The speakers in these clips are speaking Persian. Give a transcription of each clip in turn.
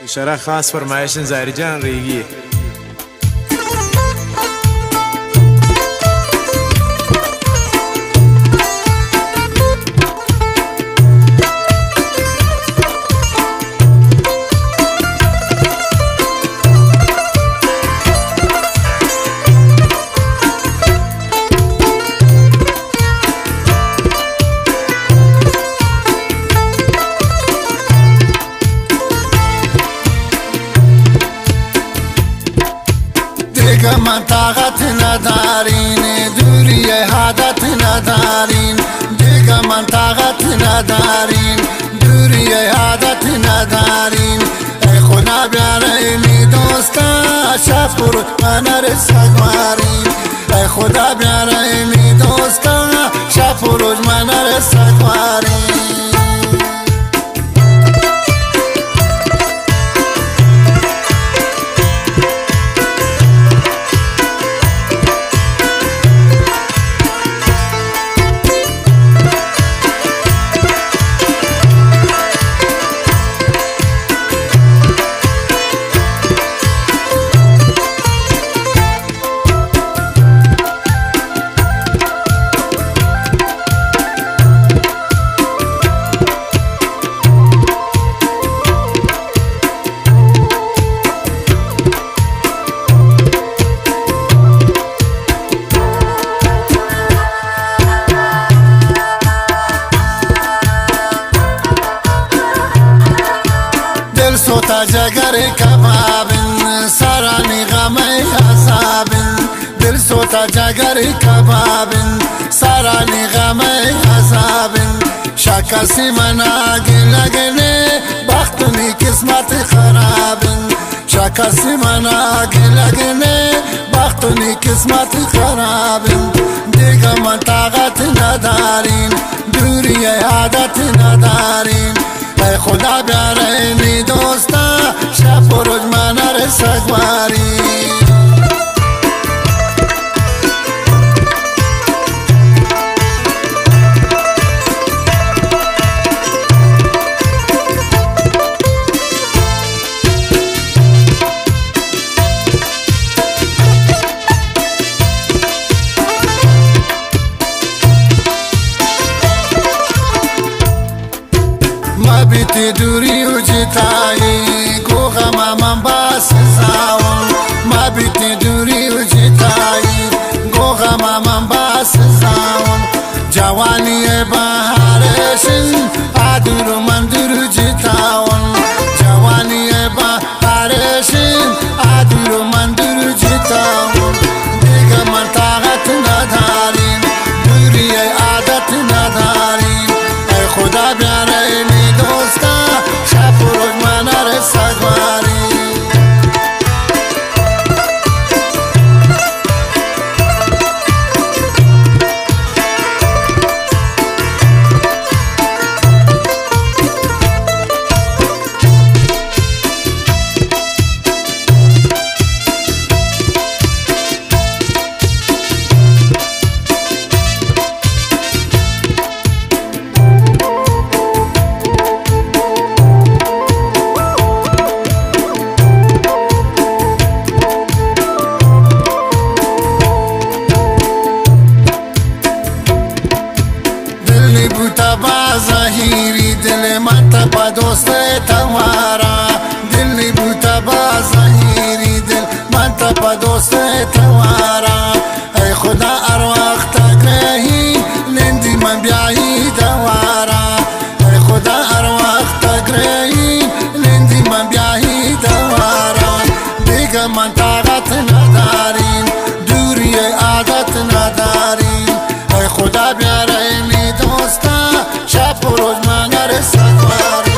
इशारा खास फरमाइशन ज़ाहिर जान रहेगी। دیگه من طاقت ندارین، دوری عادت ندارین. دیگه من طاقت ندارین، دوری عادت ندارین. ای خدا بیارینی دوستا شب رو من رسگوارین. ای خدا بیارینی دوستا شب رو من رسگوارین. سوتا جگر کبابن سرانی غم عذابن. دل سوتا جگر کبابن سرانی غم عذابن. شکسی منا گلگنه بختنی قسمت خرابن. شکسی منا گلگنه بختنی قسمت خرابن. دیگه من طاقت ندارین، دوری عادت ندارین. ای خدا بیارینی دوستا شب و روز من رسگوارین. ما بیتی دوری و جتایی گوغا من باس زاون. ما بیتی دوری و جتایی گوغا من باس زاون. جوانی بهارشن آدور من دور جتاون. جوانی بهارشن آدور من دور جتاون. دیگه من طاقت ندارین، دوری عادت ندارین. ای خدا بیارینی دوستا شب و روز من رسگوارین. ظاهری دل من تپا دوست توارا. دلی بوتا با ظاهری دل من تپا دوست توارا. ای خدا ارواح تگرهی لندی من بیایی دوارا. ای خدا ارواح تگرهی لندی من بیایی دوارا. دیگه من طاقت ندارین، دوری عادت ندارین. ای خدا بیارینی دوستا شب و روز من رسگوارین.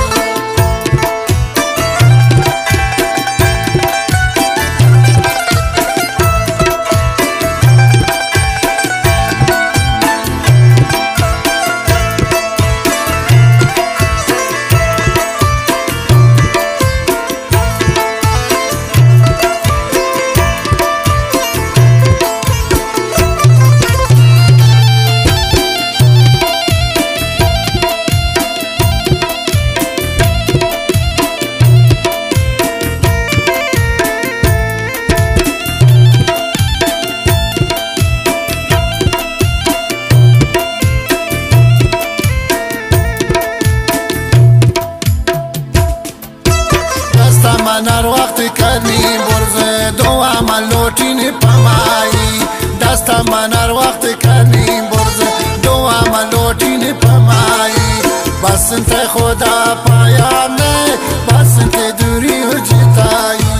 من هر وقت کردیم برزه دو عمل لوٹین پمایی دست من هر وقت کردیم برزه دو عمل لوٹین پمایی بس انت خدا پایان نه بس انت دوری و جتایی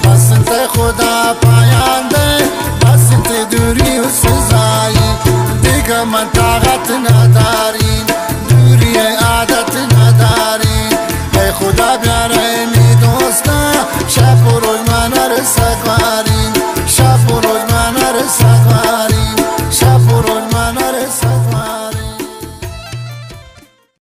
بس انت خدا پایان نه بس انت دوری و سزایی دیگه من طاقت ندارم